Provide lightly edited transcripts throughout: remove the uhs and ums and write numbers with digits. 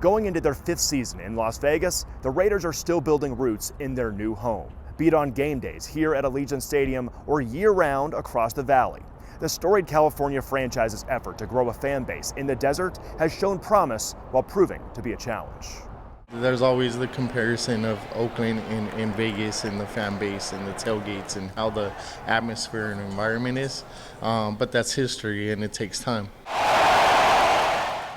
Going into their 5th season in Las Vegas, the Raiders are still building roots in their new home, be it on game days here at Allegiant Stadium or year-round across the valley. The storied California franchise's effort to grow a fan base in the desert has shown promise while proving to be a challenge. There's always the comparison of Oakland and Vegas and the fan base and the tailgates and how the atmosphere and environment is, but that's history and it takes time.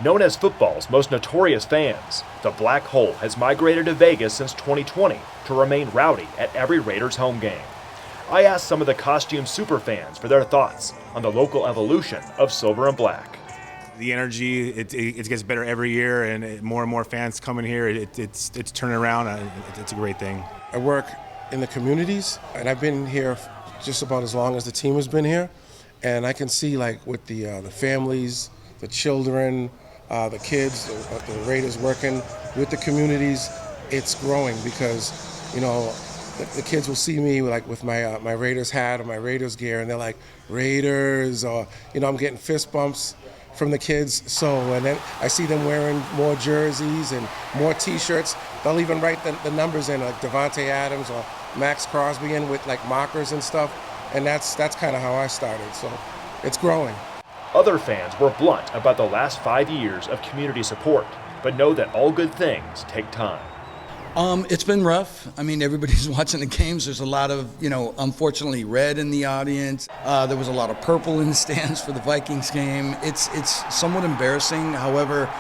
Known as football's most notorious fans, the Black Hole has migrated to Vegas since 2020 to remain rowdy at every Raiders home game. I asked some of the costume superfans for their thoughts on the local evolution of Silver and Black. The energy, it gets better every year, and more and more fans coming here. It's turning around. It's a great thing. I work in the communities, and I've been here just about as long as the team has been here. And I can see, like, with the families, the children, the kids, the Raiders working with the communities, it's growing because, you know, the kids will see me like with my my Raiders hat or my Raiders gear, and they're like, Raiders, or, you know, I'm getting fist bumps from the kids. So, and then I see them wearing more jerseys and more T-shirts. They'll even write the numbers in, like Devontae Adams or Max Crosby in with like markers and stuff. And that's kind of how I started. So it's growing. Other fans were blunt about the last 5 years of community support, but know that all good things take time. It's been rough. I mean, everybody's watching the games. There's a lot of, unfortunately, red in the audience. There was a lot of purple in the stands for the Vikings game. It's somewhat embarrassing. However,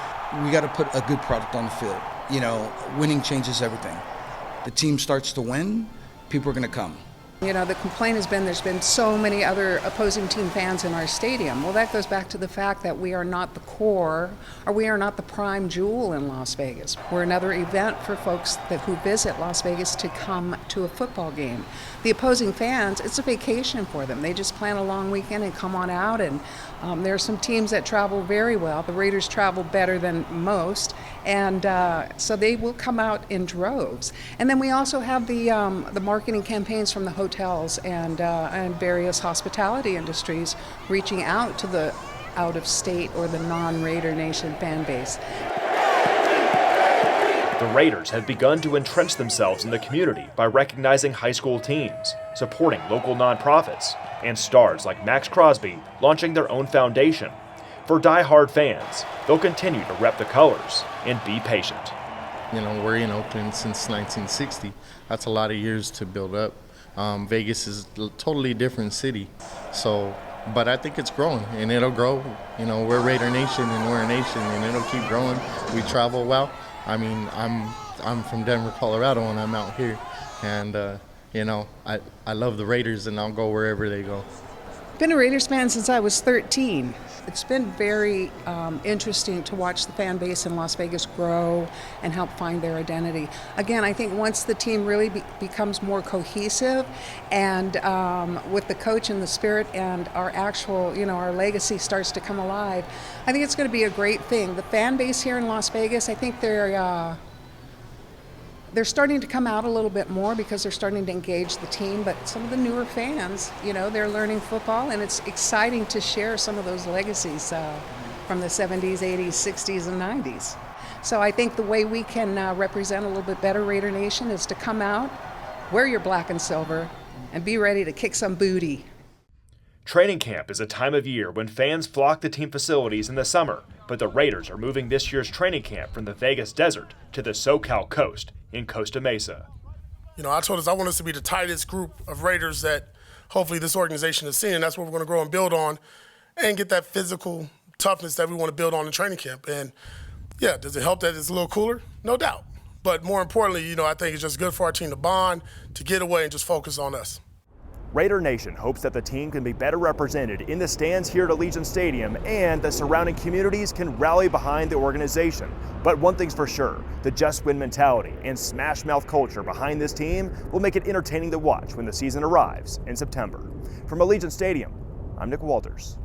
we got to put a good product on the field. Winning changes everything. The team starts to win, people are going to come. The complaint has been there's been so many other opposing team fans in our stadium. Well, that goes back to the fact that we are not the core, or we are not the prime jewel in Las Vegas. We're another event for folks who visit Las Vegas to come to a football game. The opposing fans, it's a vacation for them. They just plan a long weekend and come on out, and there are some teams that travel very well. The Raiders travel better than most, and so they will come out in droves. And then we also have the marketing campaigns from the hotels and various hospitality industries reaching out to the out-of-state or the non-Raider Nation fan base. The Raiders have begun to entrench themselves in the community by recognizing high school teams, supporting local nonprofits, and stars like Max Crosby launching their own foundation. For die-hard fans, they'll continue to rep the colors and be patient. We're in Oakland since 1960. That's a lot of years to build up. Vegas is a totally different city, but I think it's growing, and it'll grow. We're Raider Nation, and we're a nation, and it'll keep growing. We travel well. I mean, I'm from Denver, Colorado, and I'm out here, and I love the Raiders, and I'll go wherever they go. Been a Raiders fan since I was 13. It's been very interesting to watch the fan base in Las Vegas grow and help find their identity. Again, I think once the team really becomes more cohesive, and with the coach and the spirit and our actual, our legacy starts to come alive, I think it's going to be a great thing. The fan base here in Las Vegas, I think they're starting to come out a little bit more because they're starting to engage the team, but some of the newer fans, they're learning football, and it's exciting to share some of those legacies from the 70s, 80s, 60s, and 90s. So I think the way we can represent a little bit better Raider Nation is to come out, wear your black and silver, and be ready to kick some booty. Training camp is a time of year when fans flock to team facilities in the summer, but the Raiders are moving this year's training camp from the Vegas desert to the SoCal coast in Costa Mesa. I told us I want us to be the tightest group of Raiders that hopefully this organization has seen, and that's what we're going to grow and build on and get that physical toughness that we want to build on in training camp. And yeah, does it help that it's a little cooler? No doubt. But more importantly, I think it's just good for our team to bond, to get away and just focus on us. Raider Nation hopes that the team can be better represented in the stands here at Allegiant Stadium, and the surrounding communities can rally behind the organization. But one thing's for sure, the just win mentality and smash mouth culture behind this team will make it entertaining to watch when the season arrives in September. From Allegiant Stadium, I'm Nick Walters.